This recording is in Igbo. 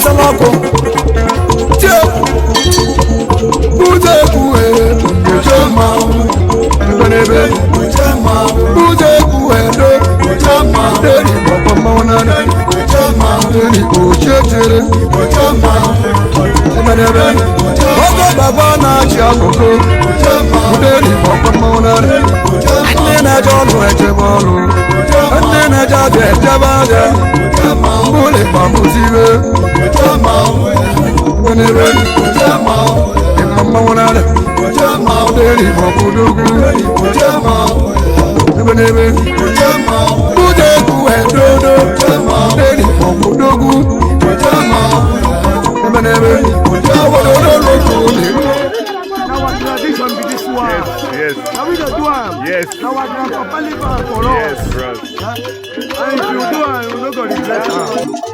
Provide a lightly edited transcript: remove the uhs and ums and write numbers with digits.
Saloko, Buze Kuhe, Jama, Benebe, Buze Kuhe, Jama, Deni Pamona, Jama, Deni Kuchere, Jama, Benebe, Ogo Babana Chiago, Jama, Deni Pamona, and then I don't know Jamalu, and then I just get Jamaga, Jama, Mule Pamuzive, Jama, Benebe, Jama, Mamona, Jama, Deni Pamudugu, Jama, Benebe, Jama, Buze Kuhe, Jama, Deni Pamudugu, Jama, Benebe, Jama, Our tradition be this one. Yes. Now we don't do them. Yes. Now our grandpapa live am for us. Yes, bro. And if you do am, you no go regret am.